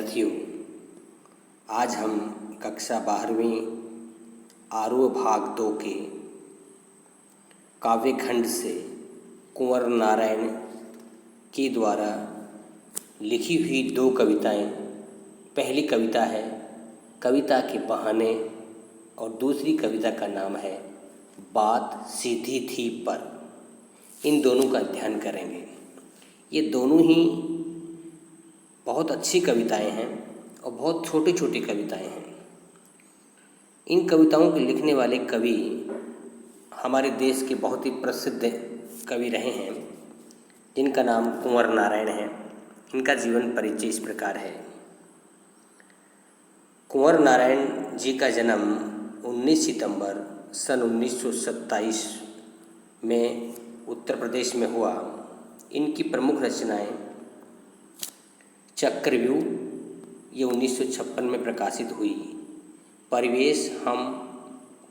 विद्यार्थियों, आज हम कक्षा 12वीं आरोह भाग 2 के काव्यखंड से कुंवर नारायण के द्वारा लिखी हुई 2 कविताएं। पहली कविता है कविता के बहाने और दूसरी कविता का नाम है बात सीधी थी पर। इन दोनों का अध्ययन करेंगे। ये दोनों ही बहुत अच्छी कविताएं हैं और बहुत छोटी छोटी कविताएं हैं। इन कविताओं को लिखने वाले कवि हमारे देश के बहुत ही प्रसिद्ध कवि रहे हैं, जिनका नाम कुंवर नारायण है। इनका जीवन परिचय इस प्रकार है। कुंवर नारायण जी का जन्म 19 सितंबर सन 1927 में उत्तर प्रदेश में हुआ। इनकी प्रमुख रचनाएं चक्रव्यूह, ये 1956 में प्रकाशित हुई। परिवेश, हम,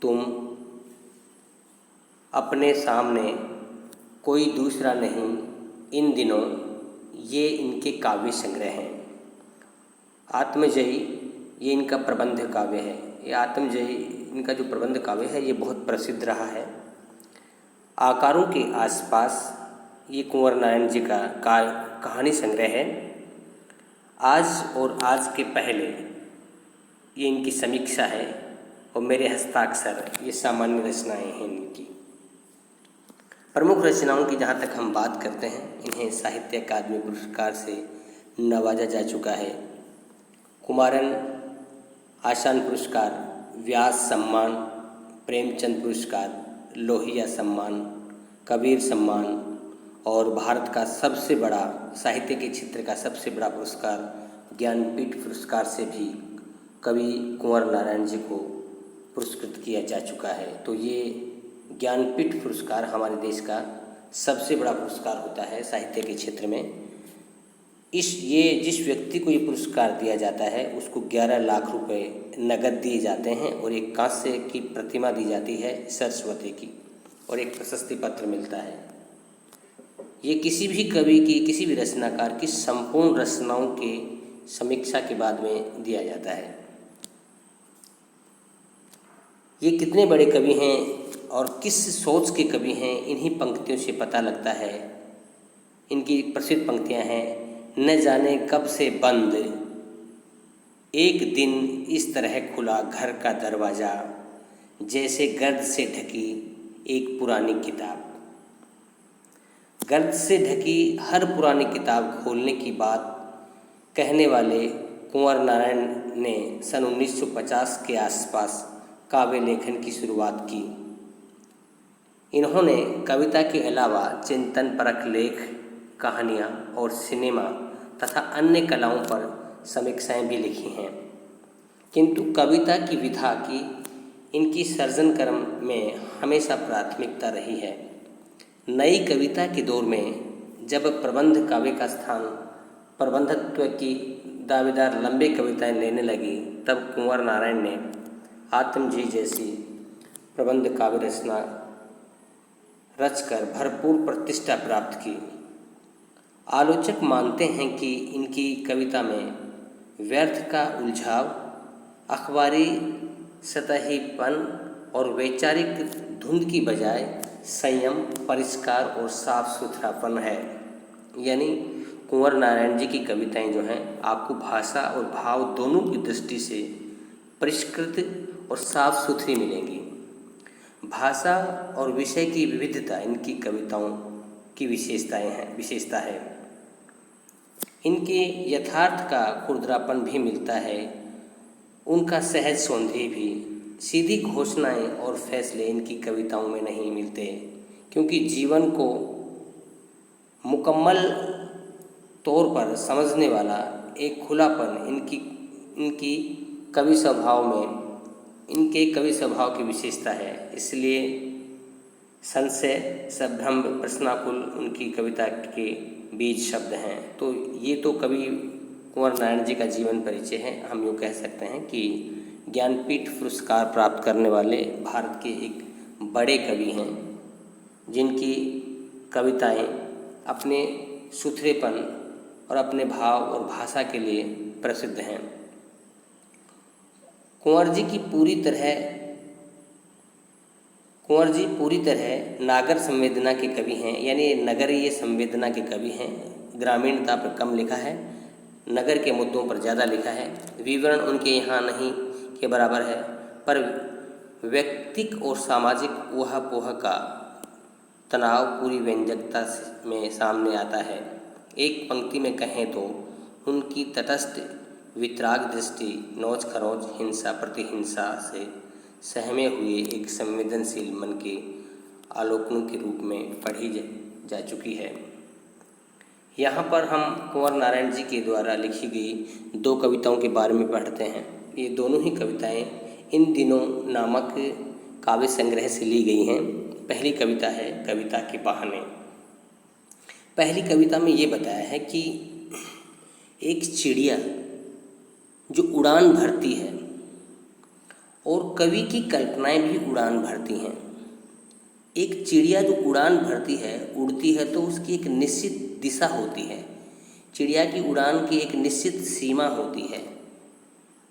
तुम, अपने सामने, कोई दूसरा नहीं, इन दिनों, ये इनके काव्य संग्रह हैं। आत्मजयी, ये इनका प्रबंध काव्य है। ये आत्मजयी इनका जो प्रबंध काव्य है ये बहुत प्रसिद्ध रहा है। आकारों के आसपास, ये कुंवर नारायण जी का कहानी संग्रह है। आज और आज के पहले, ये इनकी समीक्षा है। और मेरे हस्ताक्षर, ये सामान्य रचनाएं हैं इनकी। प्रमुख रचनाओं की जहाँ तक हम बात करते हैं, इन्हें साहित्य अकादमी पुरस्कार से नवाजा जा चुका है। कुमारन आशान पुरस्कार, व्यास सम्मान, प्रेमचंद पुरस्कार, लोहिया सम्मान, कबीर सम्मान और भारत का सबसे बड़ा साहित्य के क्षेत्र का सबसे बड़ा पुरस्कार ज्ञानपीठ पुरस्कार से भी कवि कुंवर नारायण जी को पुरस्कृत किया जा चुका है। तो ये ज्ञानपीठ पुरस्कार हमारे देश का सबसे बड़ा पुरस्कार होता है साहित्य के क्षेत्र में। जिस व्यक्ति को ये पुरस्कार दिया जाता है उसको 11 लाख रुपए नगद दिए जाते हैं और एक कांस्य की प्रतिमा दी जाती है सरस्वती की, और एक प्रशस्ति पत्र मिलता है। ये किसी भी कवि की, किसी भी रचनाकार की संपूर्ण रचनाओं के समीक्षा के बाद में दिया जाता है। ये कितने बड़े कवि हैं और किस सोच के कवि हैं, इन्हीं पंक्तियों से पता लगता है। इनकी प्रसिद्ध पंक्तियां हैं, न जाने कब से बंद एक दिन इस तरह खुला घर का दरवाज़ा, जैसे गर्द से ढकी एक पुरानी किताब। गर्द से ढकी हर पुरानी किताब खोलने की बात कहने वाले कुंवर नारायण ने सन 1950 के आसपास काव्य लेखन की शुरुआत की। इन्होंने कविता के अलावा चिंतन परक लेख, कहानियाँ और सिनेमा तथा अन्य कलाओं पर समीक्षाएं भी लिखी हैं। किंतु कविता की विधा की इनकी सर्जन कर्म में हमेशा प्राथमिकता रही है। नई कविता के दौर में जब प्रबंध काव्य का स्थान प्रबंधत्व की दावेदार लंबे कविताएं लेने लगी, तब कुंवर नारायण ने आत्मजयी जैसी प्रबंध काव्य रचना रचकर भरपूर प्रतिष्ठा प्राप्त की। आलोचक मानते हैं कि इनकी कविता में व्यर्थ का उलझाव, अखबारी सतहीपन और वैचारिक धुंध की बजाय संयम, परिष्कार और साफ सुथरापन है। यानी कुंवर नारायण जी की कविताएं जो हैं आपको भाषा और भाव दोनों की दृष्टि से परिष्कृत और साफ सुथरी मिलेंगी। भाषा और विषय की विविधता इनकी कविताओं की विशेषता है। इनके यथार्थ का खुरदरापन भी मिलता है, उनका सहज सौंदर्य भी। सीधी घोषणाएं और फैसले इनकी कविताओं में नहीं मिलते, क्योंकि जीवन को मुकम्मल तौर पर समझने वाला एक खुलापन इनके कवि स्वभाव की विशेषता है। इसलिए संशय, संभ्रम, प्रश्नाकुल उनकी कविता के बीज शब्द हैं। तो ये तो कवि कुंवर नारायण जी का जीवन परिचय है। हम यूँ कह सकते हैं कि ज्ञानपीठ पुरस्कार प्राप्त करने वाले भारत के एक बड़े कवि हैं, जिनकी कविताएं अपने सुथरेपन और अपने भाव और भाषा के लिए प्रसिद्ध हैं। कुंवर जी पूरी तरह नागर संवेदना के कवि हैं, यानी नगरीय संवेदना के कवि हैं। ग्रामीणता पर कम लिखा है, नगर के मुद्दों पर ज़्यादा लिखा है। विवरण उनके यहाँ नहीं के बराबर है, पर व्यक्तिक और सामाजिक ऊहापोह का तनाव पूरी व्यंजकता में सामने आता है। एक पंक्ति में कहें तो उनकी तटस्थ वितराग दृष्टि नोच खरोच हिंसा प्रतिहिंसा से सहमे हुए एक संवेदनशील मन के आलोकन के रूप में पढ़ी जा चुकी है। यहाँ पर हम कुंवर नारायण जी के द्वारा लिखी गई 2 कविताओं के बारे में पढ़ते हैं। ये दोनों ही कविताएं इन दिनों नामक काव्य संग्रह से ली गई हैं। पहली कविता है कविता के बहाने। पहली कविता में ये बताया है कि एक चिड़िया जो उड़ान भरती है और कवि की कल्पनाएं भी उड़ान भरती हैं। एक चिड़िया जो उड़ान भरती है, उड़ती है, तो उसकी एक निश्चित दिशा होती है। चिड़िया की उड़ान की एक निश्चित सीमा होती है,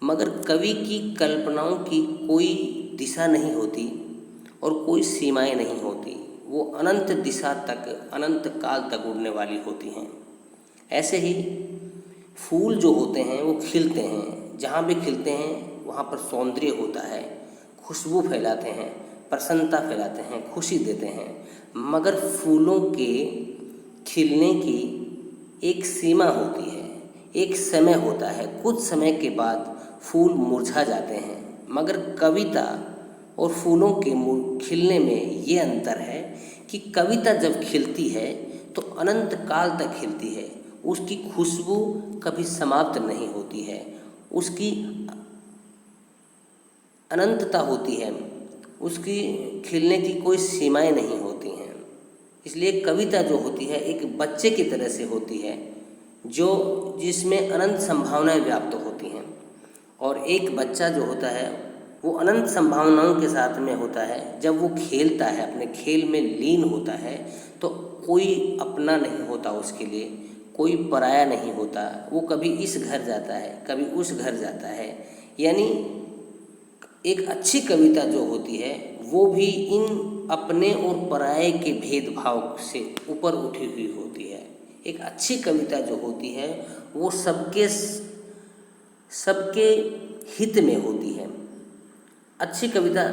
मगर कवि की कल्पनाओं की कोई दिशा नहीं होती और कोई सीमाएं नहीं होती। वो अनंत दिशा तक, अनंत काल तक उड़ने वाली होती हैं। ऐसे ही फूल जो होते हैं वो खिलते हैं, जहाँ भी खिलते हैं वहाँ पर सौंदर्य होता है, खुशबू फैलाते हैं, प्रसन्नता फैलाते हैं, खुशी देते हैं। मगर फूलों के खिलने की एक सीमा होती है, एक समय होता है। कुछ समय के बाद फूल मुरझा जाते हैं। मगर कविता और फूलों के खिलने में ये अंतर है कि कविता जब खिलती है तो अनंत काल तक खिलती है। उसकी खुशबू कभी समाप्त नहीं होती है, उसकी अनंतता होती है, उसकी खिलने की कोई सीमाएं नहीं होती हैं। इसलिए कविता जो होती है एक बच्चे की तरह से होती है, जिसमें अनंत संभावनाएं व्याप्त होती हैं। और एक बच्चा जो होता है वो अनंत संभावनाओं के साथ में होता है। जब वो खेलता है, अपने खेल में लीन होता है, तो कोई अपना नहीं होता उसके लिए, कोई पराया नहीं होता। वो कभी इस घर जाता है, कभी उस घर जाता है। यानी एक अच्छी कविता जो होती है वो भी इन अपने और पराये के भेदभाव से ऊपर उठी हुई होती है। एक अच्छी कविता जो होती है वो सबके हित में होती है। अच्छी कविता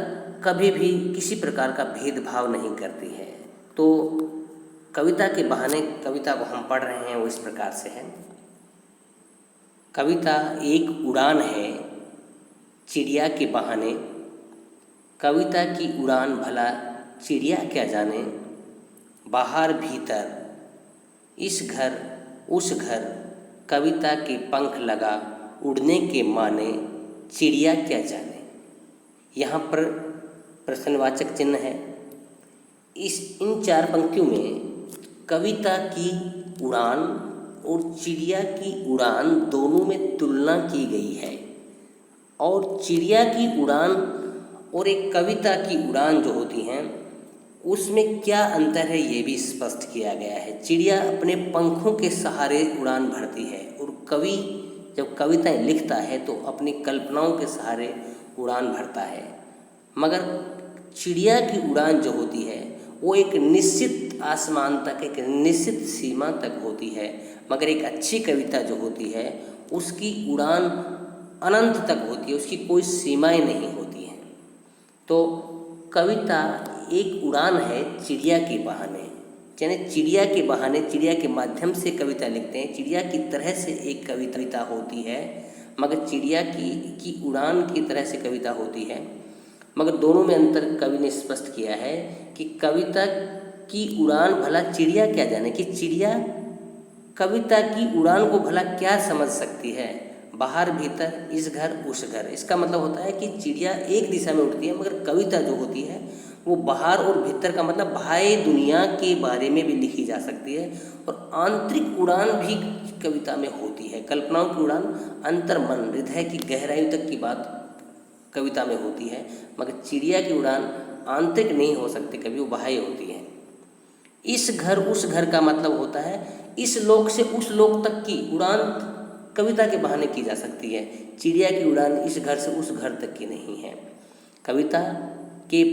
कभी भी किसी प्रकार का भेदभाव नहीं करती है। तो कविता के बहाने कविता को हम पढ़ रहे हैं वो इस प्रकार से है। कविता एक उड़ान है चिड़िया के बहाने, कविता की उड़ान भला चिड़िया क्या जाने। बाहर भीतर इस घर उस घर, कविता के पंख लगा उड़ने के माने, चिड़िया क्या जाने। यहाँ पर प्रश्नवाचक चिन्ह है। इन 4 पंक्तियों में कविता की उड़ान और चिड़िया की उड़ान दोनों में तुलना की गई है। और चिड़िया की उड़ान और एक कविता की उड़ान जो होती हैं उसमें क्या अंतर है ये भी स्पष्ट किया गया है। चिड़िया अपने पंखों के सहारे उड़ान भरती है और कवि जब कविताएं लिखता है तो अपनी कल्पनाओं के सहारे उड़ान भरता है। मगर चिड़िया की उड़ान जो होती है वो एक निश्चित आसमान तक, एक निश्चित सीमा तक होती है। मगर एक अच्छी कविता जो होती है उसकी उड़ान अनंत तक होती है, उसकी कोई सीमाएं नहीं होती हैं। तो कविता एक उड़ान है चिड़िया के बहाने, यानी चिड़िया के बहाने, चिड़िया के माध्यम से कविता लिखते हैं। चिड़िया की तरह से एक कविता होती है, मगर चिड़िया की उड़ान की तरह से कविता होती है। मगर दोनों में अंतर कवि ने स्पष्ट किया है कि कविता की उड़ान भला चिड़िया क्या जाने, कि चिड़िया कविता की उड़ान को भला क्या समझ सकती है। बाहर भीतर इस घर उस घर, इसका मतलब होता है कि चिड़िया एक दिशा में उड़ती है, मगर कविता जो होती है वो बाहर और भीतर का मतलब बाह्य दुनिया के बारे में भी लिखी जा सकती है। और आंतरिक उड़ान भी कविता में होती है। कल्पनाओं की उड़ान अंतर मन हृदय की गहराई तक की बात कविता में होती है, मगर चिड़िया की उड़ान आंतरिक नहीं हो सकती, कभी वो बाह्य होती है। इस घर उस घर का मतलब होता है इस लोक से उस लोक तक की उड़ान कविता के बहाने की जा सकती है। चिड़िया की उड़ान इस घर से उस घर तक की नहीं है। कविता के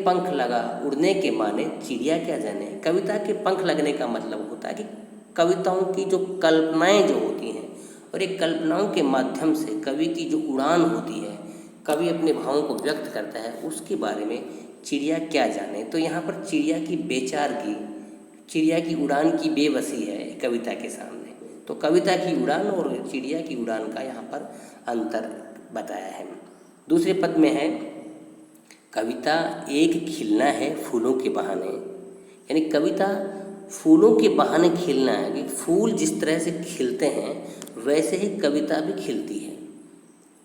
पंख लगा उड़ने के माने चिड़िया क्या जाने। कविता के पंख लगने का मतलब होता है कि कविताओं की जो कल्पनाएं जो होती हैं और एक कल्पनाओं के माध्यम से कवि की जो उड़ान होती है, कवि अपने भावों को व्यक्त करता है, उसके बारे में चिड़िया क्या जाने। तो यहाँ पर चिड़िया की बेचारगी, चिड़िया की उड़ान की बेबसी है कविता के सामने। तो कविता की उड़ान और चिड़िया की उड़ान का यहाँ पर अंतर बताया है। दूसरे पद में है कविता एक खिलना है फूलों के बहाने। यानी कविता फूलों के बहाने खिलना है कि फूल जिस तरह से खिलते हैं वैसे ही कविता भी खिलती है।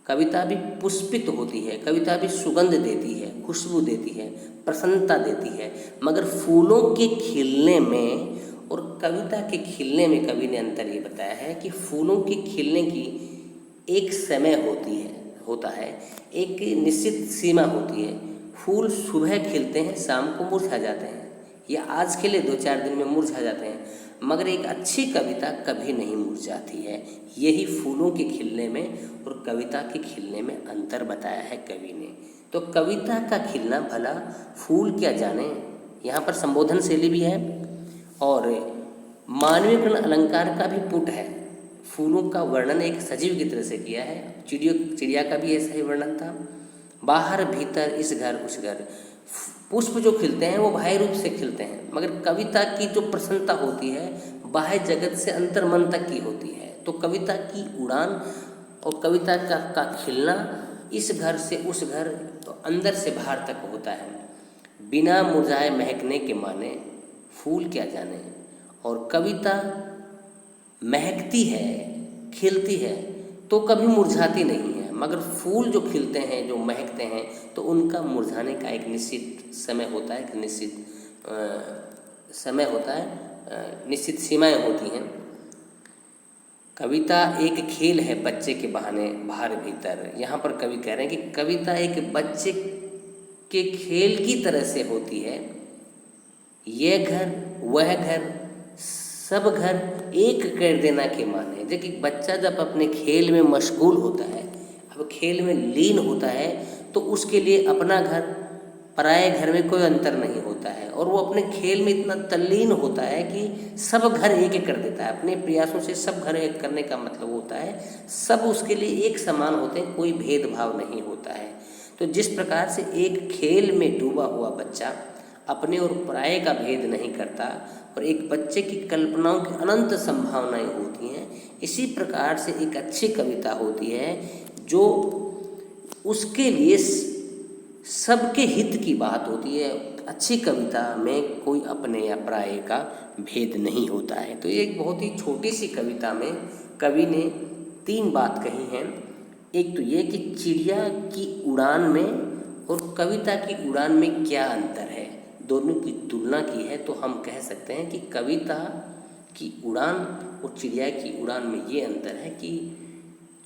कविता भी पुष्पित होती है, कविता भी सुगंध देती है, खुशबू देती है, प्रसन्नता देती है। मगर फूलों के खिलने में और कविता के खिलने में कवि ने अंतर ये बताया है कि फूलों के खिलने की एक समय होता है, एक निश्चित सीमा होती है। फूल सुबह खिलते हैं, शाम को मुरझा जाते हैं, या आज के लिए 2-4 दिन में मुरझा जाते हैं, मगर एक अच्छी कविता कभी नहीं मुरझाती है। यही फूलों के खिलने में और कविता के खिलने में अंतर बताया है कवि ने। तो कविता का खिलना भला फूल क्या जाने, यहाँ पर संबोधन शैली भी है और मानवीकरण अलंकार का भी पुट है। फूलों का वर्णन एक सजीव की तरह से किया है। चिड़िया का भी ऐसा ही वर्णन था। बाहर भीतर इस घर उस घर, पुष्प जो खिलते हैं वो बाह्य रूप से खिलते हैं, मगर कविता की जो प्रसन्नता होती है बाह्य जगत से अंतर मन तक की होती है। तो कविता की उड़ान और कविता का खिलना इस घर से उस घर, तो अंदर से बाहर तक होता है। बिना मुरझाए महकने के माने फूल क्या जाने। और कविता महकती है, खिलती है तो कभी मुरझाती नहीं है, मगर फूल जो खिलते हैं, जो महकते हैं, तो उनका मुरझाने का एक निश्चित समय होता है, एक निश्चित समय होता है, निश्चित सीमाएं होती हैं। कविता एक खेल है बच्चे के बहाने बाहर भीतर। यहाँ पर कवि कह रहे हैं कि कविता एक बच्चे के खेल की तरह से होती है। यह घर वह घर सब घर एक कर देना के माने। देखिए बच्चा जब अपने खेल में मशगूल होता है, अब खेल में लीन होता है, तो उसके लिए अपना घर पराये घर में कोई अंतर नहीं होता है और वो अपने खेल में इतना तल्लीन होता है कि सब घर एक एक कर देता है। अपने प्रयासों से सब घर एक करने का मतलब होता है सब उसके लिए एक समान होते हैं, कोई भेदभाव नहीं होता है। तो जिस प्रकार से एक खेल में डूबा हुआ बच्चा अपने और पराये का भेद नहीं करता और एक बच्चे की कल्पनाओं की अनंत संभावनाएं होती हैं, इसी प्रकार से एक अच्छी कविता होती है जो उसके लिए सबके हित की बात होती है। अच्छी कविता में कोई अपने या पराये का भेद नहीं होता है। तो ये एक बहुत ही छोटी सी कविता में कवि ने 3 बात कही हैं। एक तो ये कि चिड़िया की उड़ान में और कविता की उड़ान में क्या अंतर है, दोनों की तुलना की है। तो हम कह सकते हैं कि कविता की उड़ान और चिड़िया की उड़ान में ये अंतर है कि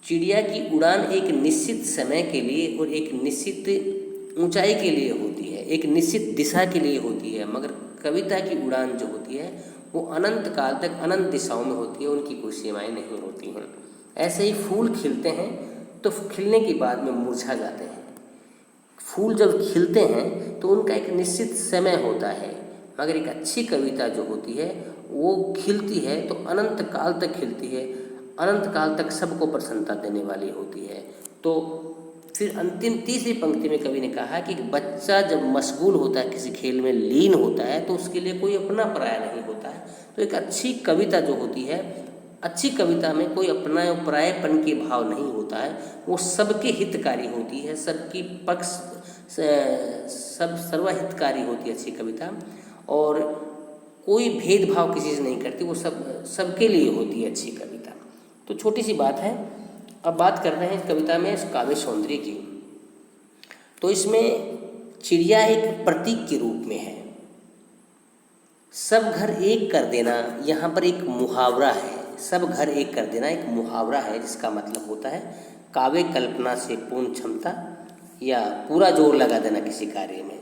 चिड़िया की उड़ान एक निश्चित समय के लिए और एक निश्चित ऊंचाई के लिए होती है, एक निश्चित दिशा के लिए होती है, मगर कविता की उड़ान जो होती है वो अनंत काल तक अनंत दिशाओं में होती है, उनकी कोई सीमाएं नहीं होती हैं। ऐसे ही फूल खिलते हैं तो खिलने के बाद में मुरझा जाते हैं। फूल जब खिलते हैं तो उनका एक निश्चित समय होता है, मगर एक अच्छी कविता जो होती है वो खिलती है तो अनंत काल तक खिलती है, अनंत काल तक सबको प्रसन्नता देने वाली होती है। तो फिर अंतिम तीसरी पंक्ति में कवि ने कहा कि बच्चा जब मशगूल होता है, किसी खेल में लीन होता है, तो उसके लिए कोई अपना पराया नहीं होता है। तो एक अच्छी कविता जो होती है, अच्छी कविता में कोई अपना और परायेपन के भाव नहीं होता है, वो सबके हितकारी होती है, सबकी पक्ष सब सर्वहितकारी होती है अच्छी कविता, और कोई भेदभाव किसी से नहीं करती, वो सबके लिए होती है अच्छी कविता। तो छोटी सी बात है। अब बात कर रहे हैं इस कविता में काव्य सौंदर्य की। तो इसमें चिड़िया एक प्रतीक के रूप में है। सब घर एक कर देना, यहाँ पर एक मुहावरा है। सब घर एक कर देना एक मुहावरा है, जिसका मतलब होता है काव्य कल्पना से पूर्ण क्षमता या पूरा जोर लगा देना किसी कार्य में।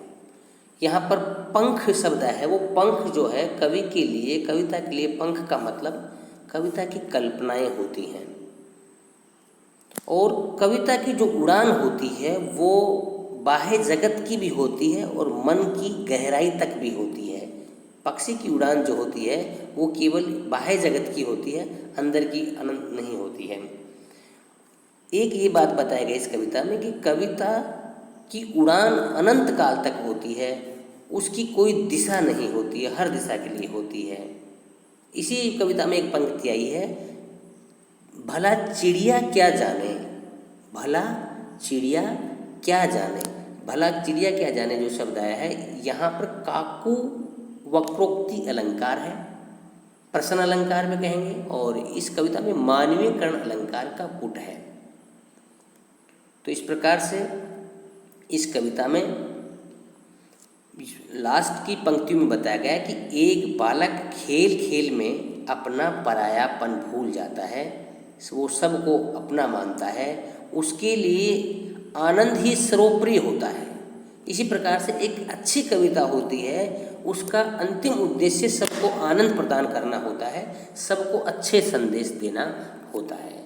यहाँ पर पंख शब्द है, वो पंख जो है कवि के लिए, कविता के लिए पंख का मतलब कविता की कल्पनाएं होती हैं, और कविता की जो उड़ान होती है वो बाह्य जगत की भी होती है और मन की गहराई तक भी होती है। पक्षी की उड़ान जो होती है वो केवल बाह्य जगत की होती है, अंदर की अनंत नहीं होती है। एक ये बात बताया गया इस कविता में कि कविता की उड़ान अनंत काल तक होती है, उसकी कोई दिशा नहीं होती है, हर दिशा के लिए होती है। इसी कविता में एक पंक्ति आई है, भला चिड़िया क्या जाने, भला चिड़िया क्या जाने। भला चिड़िया क्या जाने जो शब्द आया है, यहाँ पर काकू वक्रोक्ति अलंकार है, प्रश्न अलंकार में कहेंगे, और इस कविता में मानवीयकरण अलंकार का पुट है। तो इस प्रकार से इस कविता में लास्ट की पंक्ति में बताया गया कि एक बालक खेल खेल में अपना परायापन भूल जाता है, वो सबको अपना मानता है, उसके लिए आनंद ही सर्वोपरि होता है। इसी प्रकार से एक अच्छी कविता होती है, उसका अंतिम उद्देश्य सबको आनंद प्रदान करना होता है, सबको अच्छे संदेश देना होता है।